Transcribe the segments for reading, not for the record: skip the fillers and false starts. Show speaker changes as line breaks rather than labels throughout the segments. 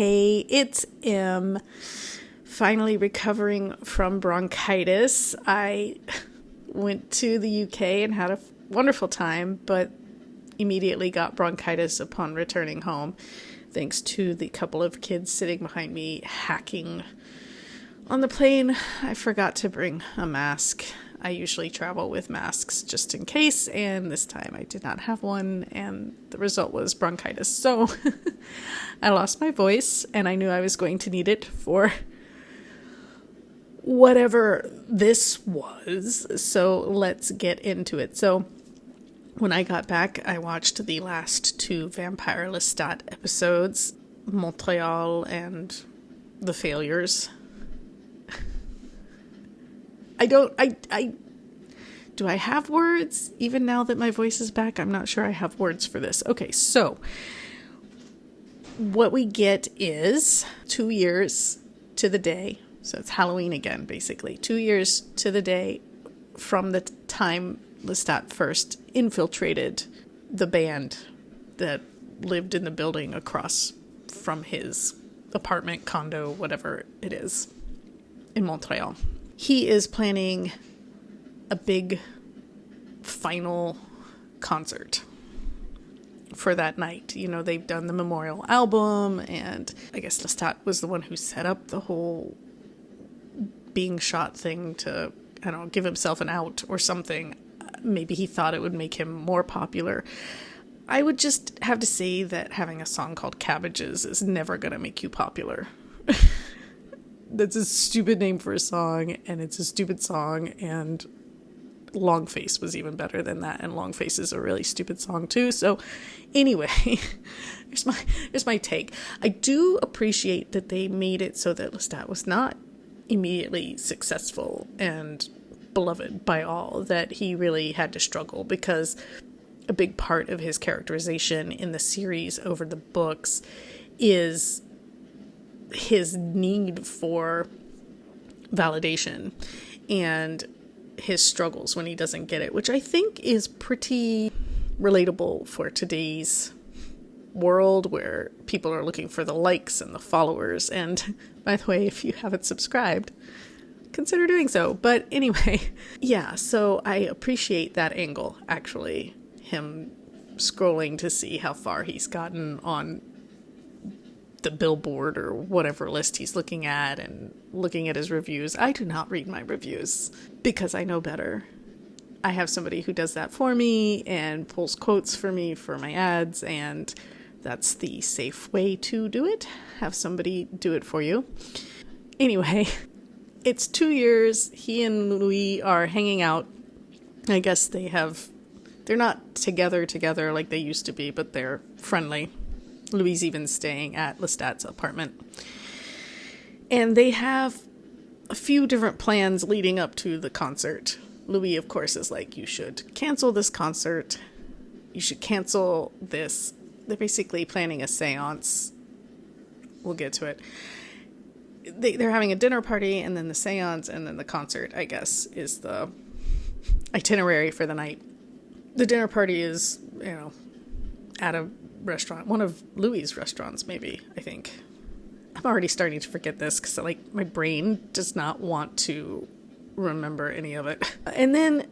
Hey, it's Em. Finally recovering from bronchitis. I went to the UK and had a wonderful time, but immediately got bronchitis upon returning home, thanks to the couple of kids sitting behind me hacking. On the plane, I forgot to bring a mask. I usually travel with masks just in case, and this time I did not have one, and the result was bronchitis. So I lost my voice, and I knew I was going to need it for whatever this was. So let's get into it. So when I got back, I watched the last two Vampire Lestat episodes, MONTREAL and THE FAILURES. Do I have words? Even now that my voice is back, I'm not sure I have words for this. Okay, so what we get is 2 years to the day. So it's Halloween again, basically. 2 years to the day from the time Lestat first infiltrated the band that lived in the building across from his apartment, condo, whatever it is, in Montreal. He is planning a big final concert for that night. You know, they've done the memorial album, and I guess Lestat was the one who set up the whole being shot thing to, I don't know, give himself an out or something. Maybe he thought it would make him more popular. I would just have to say that having a song called Cabbages is never going to make you popular. That's a stupid name for a song, and it's a stupid song, and Long Face was even better than that, and Long Face is a really stupid song too. So anyway, here's my take. I do appreciate that they made it so that Lestat was not immediately successful and beloved by all, that he really had to struggle, because a big part of his characterization in the series over the books is his need for validation and his struggles when he doesn't get it, which I think is pretty relatable for today's world, where people are looking for the likes and the followers. And by the way, if you haven't subscribed, consider doing so. But anyway, yeah, so I appreciate that angle, actually, him scrolling to see how far he's gotten on the Billboard or whatever list he's looking at, and looking at his reviews. I do not read my reviews because I know better. I have somebody who does that for me and pulls quotes for me for my ads, and that's the safe way to do it. Have somebody do it for you. Anyway, it's 2 years. He and Louis are hanging out. I guess they're not together like they used to be, but they're friendly. Louis even staying at Lestat's apartment. And they have a few different plans leading up to the concert. Louis, of course, is like, you should cancel this concert. You should cancel this. They're basically planning a seance. We'll get to it. They're having a dinner party, and then the seance, and then the concert, I guess, is the itinerary for the night. The dinner party is, at a restaurant, one of Louis' restaurants, maybe, I think. I'm already starting to forget this because my brain does not want to remember any of it. And then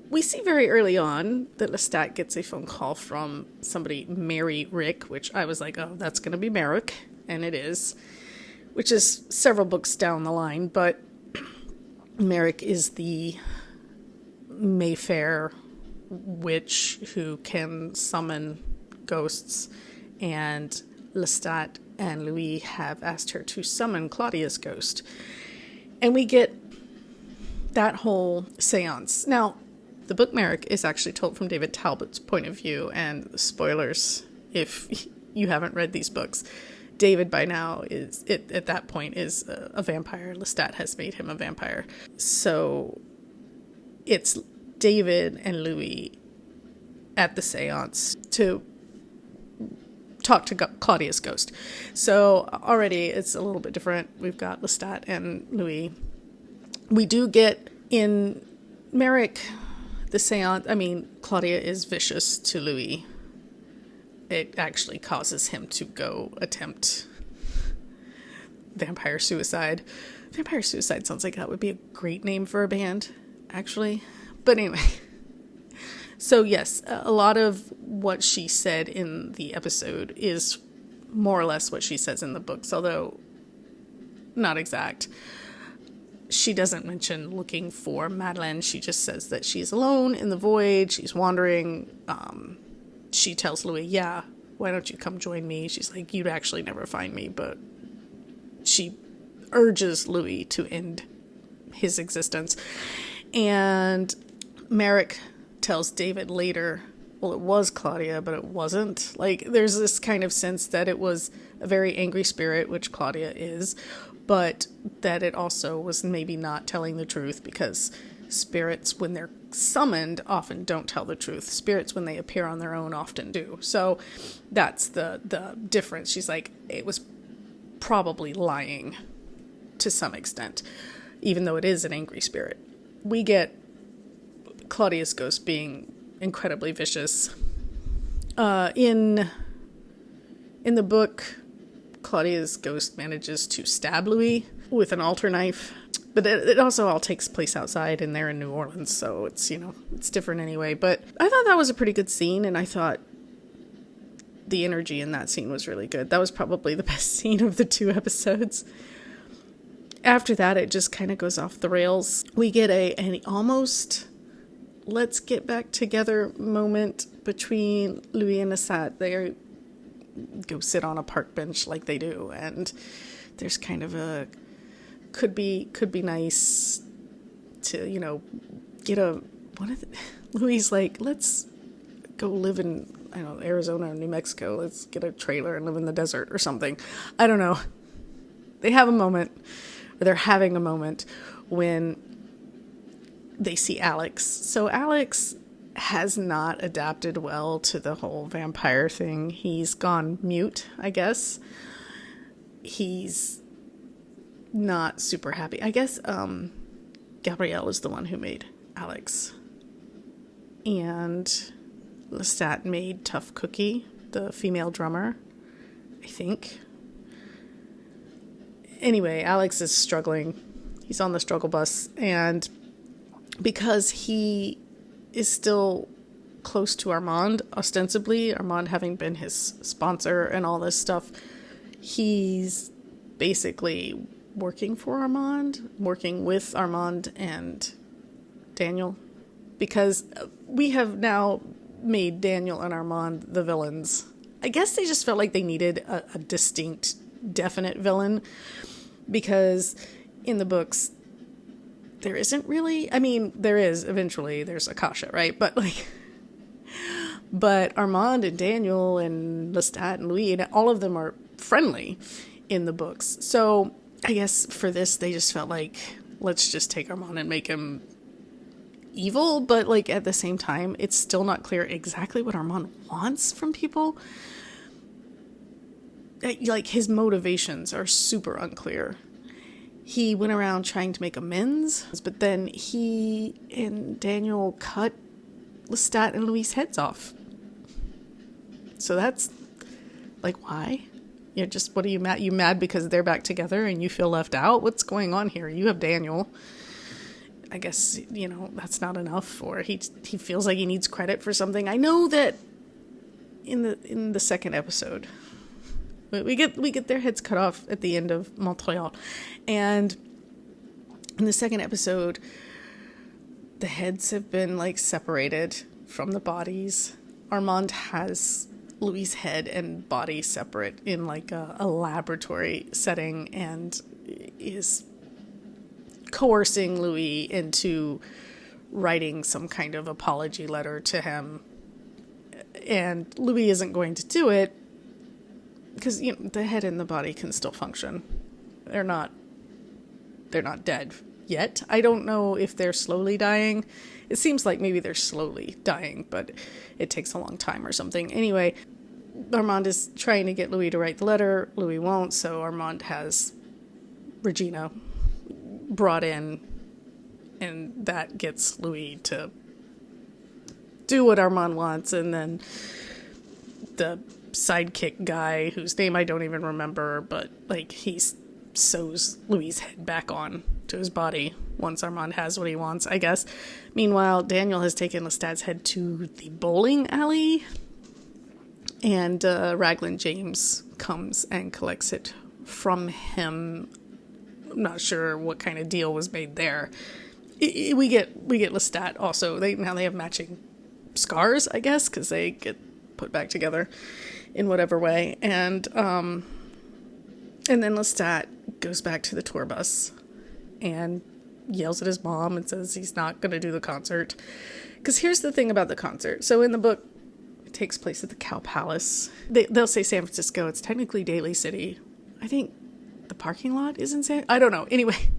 we see very early on that Lestat gets a phone call from somebody, Mary Rick, which I was like, oh, that's going to be Merrick, and it is, which is several books down the line, but Merrick is the Mayfair witch who can summon ghosts, and Lestat and Louis have asked her to summon Claudia's ghost. And we get that whole seance. Now, the book Merrick is actually told from David Talbot's point of view, and spoilers if you haven't read these books. David by now at that point is a vampire. Lestat has made him a vampire. So it's David and Louis at the seance to talk to Claudia's ghost. So already it's a little bit different. We've got Lestat and Louis. We do get in Merrick, the seance. I mean, Claudia is vicious to Louis. It actually causes him to go attempt Vampire Suicide. Vampire Suicide sounds like that would be a great name for a band, actually. But anyway. So yes, a lot of what she said in the episode is more or less what she says in the books, although not exact. She doesn't mention looking for Madeleine. She just says that she's alone in the void. She's wandering. She tells Louis, yeah, why don't you come join me? She's like, you'd actually never find me. But she urges Louis to end his existence. And Merrick tells David later, well, it was Claudia, but it wasn't. Like, there's this kind of sense that it was a very angry spirit, which Claudia is, but that it also was maybe not telling the truth, because spirits, when they're summoned, often don't tell the truth. Spirits, when they appear on their own, often do. So that's the difference. She's like, it was probably lying to some extent, even though it is an angry spirit. We get Claudia's ghost being incredibly vicious. In the book, Claudia's ghost manages to stab Louis with an altar knife, but it also all takes place outside, and they're in New Orleans, so it's, it's different anyway. But I thought that was a pretty good scene, and I thought the energy in that scene was really good. That was probably the best scene of the 2 episodes. After that, it just kind of goes off the rails. We get an almost let's get back together moment between Louis and Lestat. They go sit on a park bench like they do, and there's kind of a could be nice to get a Louis like, let's go live in Arizona or New Mexico. Let's get a trailer and live in the desert or something. I don't know. They have a moment, or they're having a moment, when they see Alex. So Alex has not adapted well to the whole vampire thing. He's gone mute, I guess. He's not super happy. I guess Gabrielle is the one who made Alex. And Lestat made Tough Cookie, the female drummer, I think. Anyway, Alex is struggling. He's on the struggle bus, and because he is still close to Armand, ostensibly, Armand having been his sponsor and all this stuff, he's basically working for Armand, working with Armand and Daniel, because we have now made Daniel and Armand the villains. I guess they just felt like they needed a distinct, definite villain, because in the books, there isn't really, there is eventually, there's Akasha, right? But Armand and Daniel and Lestat and Louis, and all of them are friendly in the books. So I guess for this, they just felt like, let's just take Armand and make him evil. But at the same time, it's still not clear exactly what Armand wants from people. His motivations are super unclear. He went around trying to make amends, but then he and Daniel cut Lestat and Louis' heads off. So that's, why? What are you mad? You mad because they're back together and you feel left out? What's going on here? You have Daniel. I guess, that's not enough, or he feels like he needs credit for something. I know that in the second episode, we get their heads cut off at the end of Montreal. And in the second episode, the heads have been separated from the bodies. Armand has Louis' head and body separate in a laboratory setting, and is coercing Louis into writing some kind of apology letter to him. And Louis isn't going to do it, because the head and the body can still function. They're not dead yet. I don't know if they're slowly dying. It seems like maybe they're slowly dying, but it takes a long time or something. Anyway, Armand is trying to get Louis to write the letter. Louis won't, so Armand has Regina brought in, and that gets Louis to do what Armand wants. And then the sidekick guy, whose name I don't even remember, but he's sews Louis' head back on to his body once Armand has what he wants, I guess. Meanwhile, Daniel has taken Lestat's head to the bowling alley, and Raglan James comes and collects it from him. I'm not sure what kind of deal was made there. We get Lestat also. Now they have matching scars, I guess, because they get put back together in whatever way. And then Lestat goes back to the tour bus and yells at his mom and says he's not going to do the concert. Because here's the thing about the concert. So in the book, it takes place at the Cow Palace. They'll say San Francisco. It's technically Daly City. I think the parking lot is in I don't know. Anyway,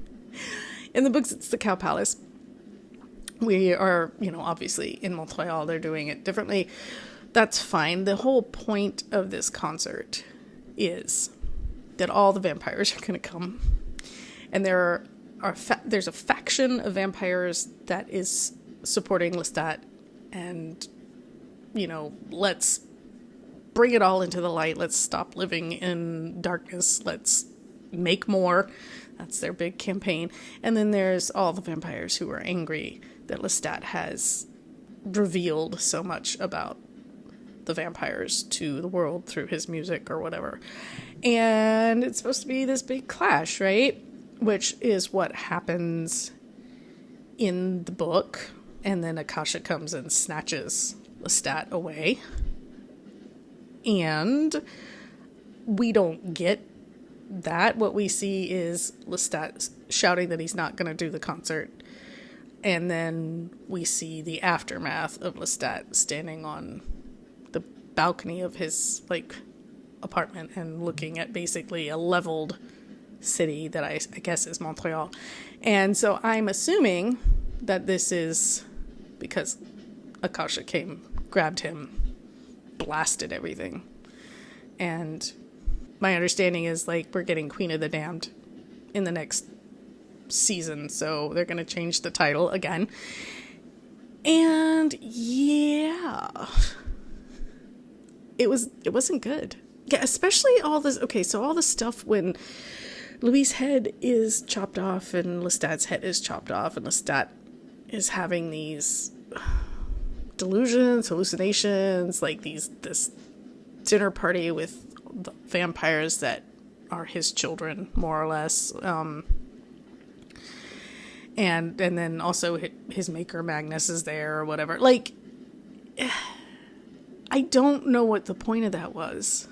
in the books, it's the Cow Palace. We are, obviously in Montreal, they're doing it differently. That's fine. The whole point of this concert is that all the vampires are going to come. And there's a faction of vampires that is supporting Lestat. And, let's bring it all into the light. Let's stop living in darkness. Let's make more. That's their big campaign. And then there's all the vampires who are angry that Lestat has revealed so much about the vampires to the world through his music or whatever. And it's supposed to be this big clash, right? Which is what happens in the book. And then Akasha comes and snatches Lestat away. And we don't get that. What we see is Lestat shouting that he's not going to do the concert. And then we see the aftermath of Lestat standing on the balcony of his, apartment and looking at basically a leveled city that I guess is Montreal. And so I'm assuming that this is because Akasha came, grabbed him, blasted everything. And my understanding is, we're getting Queen of the Damned in the next season, so they're going to change the title again. And, yeah. It wasn't good. Yeah, especially all this... Okay, so all the stuff when Louis' head is chopped off and Lestat's head is chopped off, and Lestat is having these delusions, hallucinations, this dinner party with the vampires that are his children, more or less. And then also his maker Magnus is there or whatever. I don't know what the point of that was.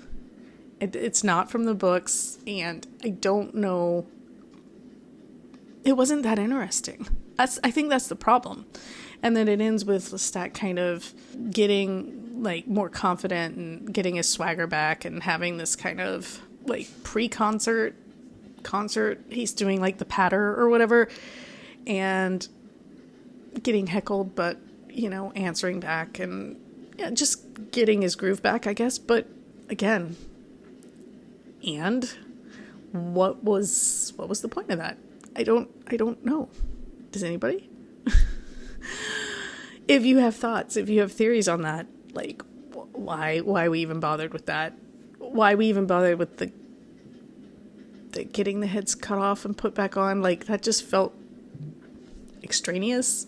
It's not from the books, and I don't know. It wasn't that interesting. I think that's the problem. And then it ends with Lestat kind of getting more confident and getting his swagger back and having this kind of pre-concert concert. He's doing the patter or whatever and getting heckled, but answering back and just getting his groove back, I guess. But again, and what was the point of that? I don't know. Does anybody? If you have thoughts, if you have theories on that, why we even bothered with that? Why we even bothered with the getting the heads cut off and put back on? That just felt extraneous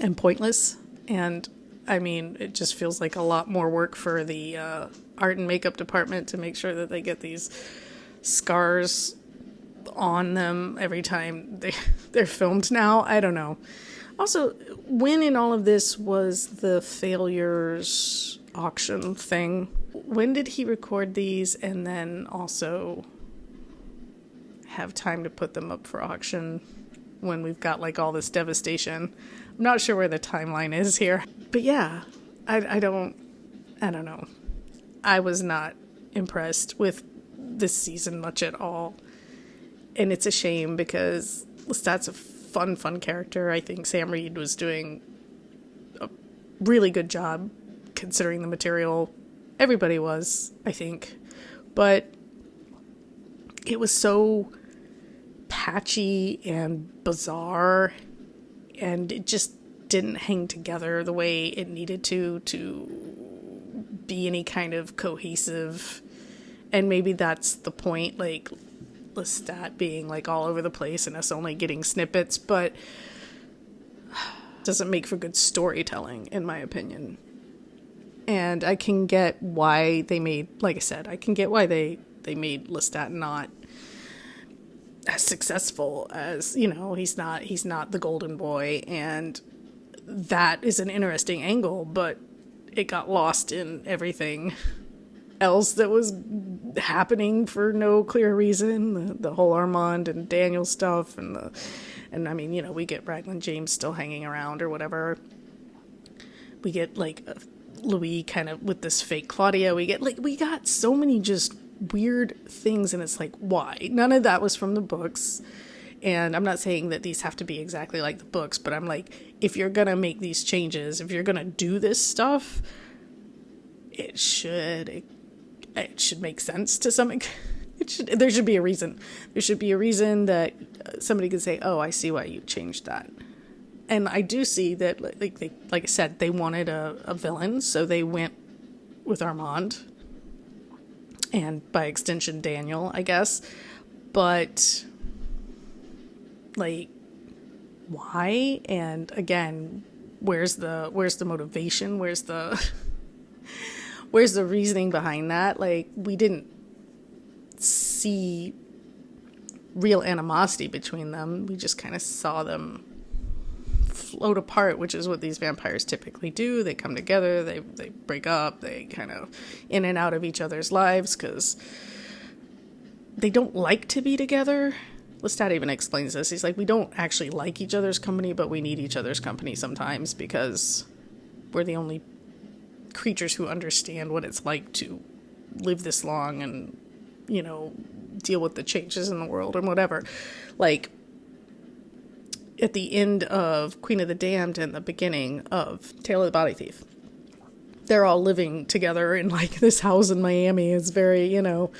and pointless. And I mean, it just feels like a lot more work for the art and makeup department to make sure that they get these scars on them every time they're filmed now. I don't know. Also, when in all of this was the failures auction thing? When did he record these and then also have time to put them up for auction when we've got all this devastation? I'm not sure where the timeline is here. But yeah, I don't know. I was not impressed with this season much at all. And it's a shame because Lestat's a fun character. I think Sam Reed was doing a really good job considering the material. Everybody was, I think. But it was so patchy and bizarre, and it just didn't hang together the way it needed to be any kind of cohesive. And maybe that's the point. Lestat being like all over the place and us only getting snippets, but doesn't make for good storytelling, in my opinion. And I can get why they made, like I said, I can get why they made Lestat not as successful as, you know, he's not the golden boy, and that is an interesting angle, but it got lost in everything else that was happening for no clear reason. The whole Armand and Daniel stuff, and I mean, you know, we get Raglan James still hanging around or whatever. We get like Louis kind of with this fake Claudia. We got so many just weird things, and it's like, why? None of that was from the books. And I'm not saying that these have to be exactly like the books, but I'm like, if you're gonna make these changes, if you're gonna do this stuff, it should make sense to some. There should be a reason. There should be a reason that somebody could say, "Oh, I see why you changed that." And I do see that, like I said, they wanted a villain, so they went with Armand, and by extension Daniel, I guess. But like, why? And again, where's the motivation? Where's the reasoning behind that? Like, we didn't see real animosity between them. We just kind of saw them float apart, which is what these vampires typically do. They come together, they break up, they kind of in and out of each other's lives because they don't like to be together. Lestat even explains this. He's like, we don't actually like each other's company, but we need each other's company sometimes because we're the only creatures who understand what it's like to live this long and, you know, deal with the changes in the world and whatever. Like, at the end of Queen of the Damned and the beginning of Tale of the Body Thief, they're all living together in like this house in Miami. It's very, you know,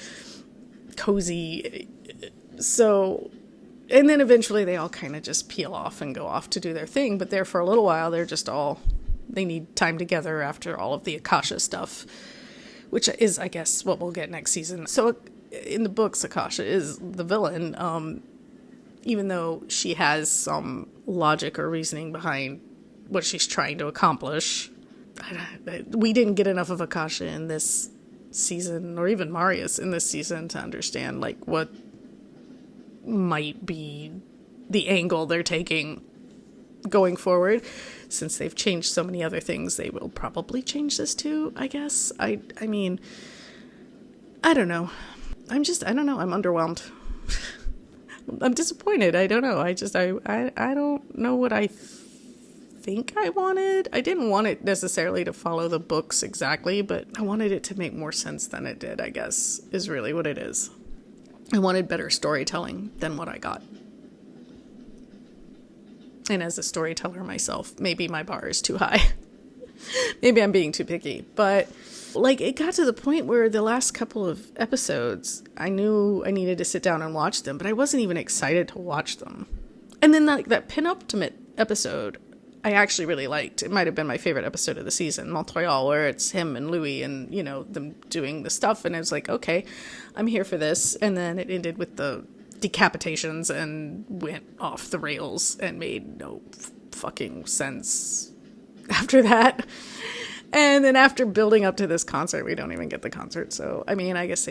cozy. So, and then eventually they all kind of just peel off and go off to do their thing. But there for a little while, they need time together after all of the Akasha stuff, which is, I guess, what we'll get next season. So in the books, Akasha is the villain, even though she has some logic or reasoning behind what she's trying to accomplish. We didn't get enough of Akasha in this season, or even Marius in this season, to understand like what might be the angle they're taking going forward. Since they've changed so many other things, they will probably change this too, I guess. I mean, I don't know. I don't know. I'm underwhelmed. I'm disappointed. I don't know. I don't know what I think I wanted. I didn't want it necessarily to follow the books exactly, but I wanted it to make more sense than it did, I guess, is really what it is. I wanted better storytelling than what I got. And as a storyteller myself, maybe my bar is too high. Maybe I'm being too picky. But like, it got to the point where the last couple of episodes, I knew I needed to sit down and watch them, but I wasn't even excited to watch them. And then that penultimate episode, I actually really liked. It might have been my favorite episode of the season, Montreal, where it's him and Louis and, you know, them doing the stuff. And I was like, okay, I'm here for this. And then it ended with the decapitations and went off the rails and made no fucking sense after that. And then after building up to this concert, we don't even get the concert. So, I mean, I guess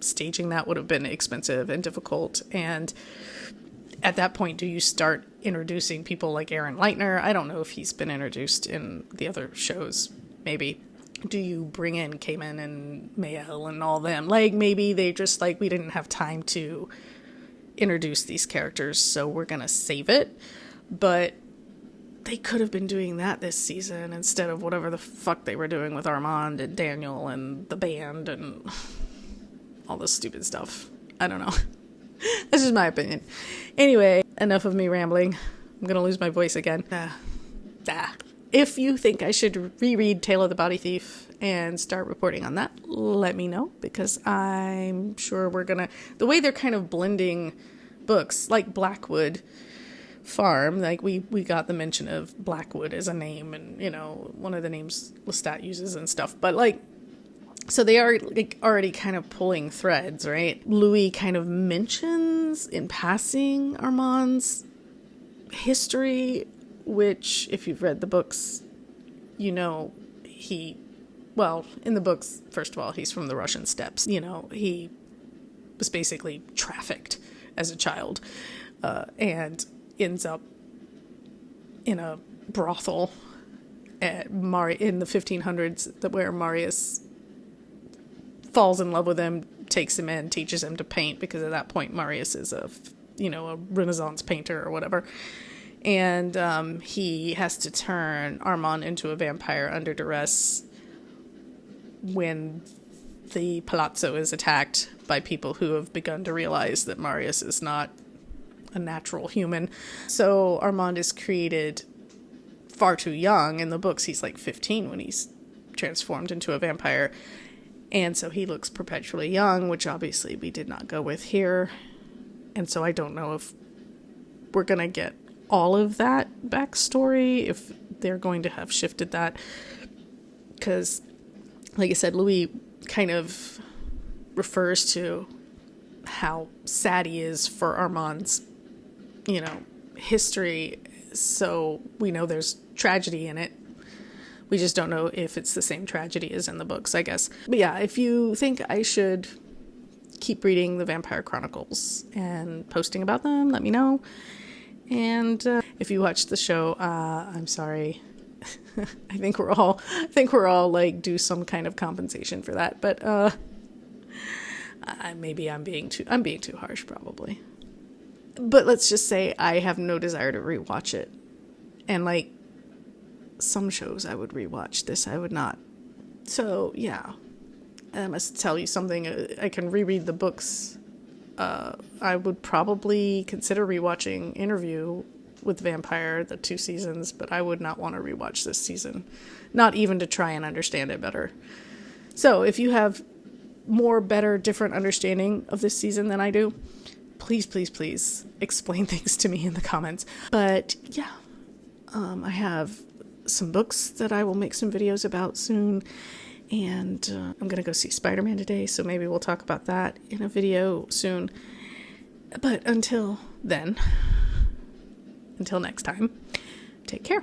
staging that would have been expensive and difficult. And at that point, do you start introducing people like Aaron Leitner? I don't know if he's been introduced in the other shows. Maybe. Do you bring in Cayman and Mael and all them? Like, maybe they just, like, we didn't have time to introduce these characters, so we're gonna save it. But they could have been doing that this season instead of whatever the fuck they were doing with Armand and Daniel and the band and all this stupid stuff. I don't know. That's just my opinion. Anyway, enough of me rambling. I'm gonna lose my voice again. If you think I should reread Tale of the Body Thief and start reporting on that, let me know, because I'm sure we're gonna... The way they're kind of blending books, like Blackwood Farm, like we got the mention of Blackwood as a name, and, you know, one of the names Lestat uses and stuff, but, like, So they are like already kind of pulling threads, right? Louis kind of mentions in passing Armand's history, which if you've read the books, you know, in the books, first of all, he's from the Russian steppes. You know, he was basically trafficked as a child and ends up in a brothel in the 1500s where Marius falls in love with him, takes him in, teaches him to paint, because at that point Marius is a Renaissance painter or whatever. And he has to turn Armand into a vampire under duress when the palazzo is attacked by people who have begun to realize that Marius is not a natural human. So Armand is created far too young. In the books, he's like 15 when he's transformed into a vampire. And so he looks perpetually young, which obviously we did not go with here. And so I don't know if we're going to get all of that backstory, if they're going to have shifted that. Because, like I said, Louis kind of refers to how sad he is for Armand's, history. So we know there's tragedy in it. We just don't know if it's the same tragedy as in the books, I guess. But yeah, if you think I should keep reading the Vampire Chronicles and posting about them, let me know. And if you watch the show, I'm sorry. I think we're all like due some kind of compensation for that. But maybe I'm being too harsh, probably. But let's just say I have no desire to rewatch it. And like some shows I would rewatch, this I would not. So yeah, I must tell you something. I can reread the books. I would probably consider rewatching Interview with Vampire, the 2 seasons, but I would not want to rewatch this season, not even to try and understand it better. So if you have different understanding of this season than I do, please explain things to me in the comments. But yeah, I have some books that I will make some videos about soon, and I'm gonna go see Spider-Man today, so maybe we'll talk about that in a video soon. But until then, until next time, take care.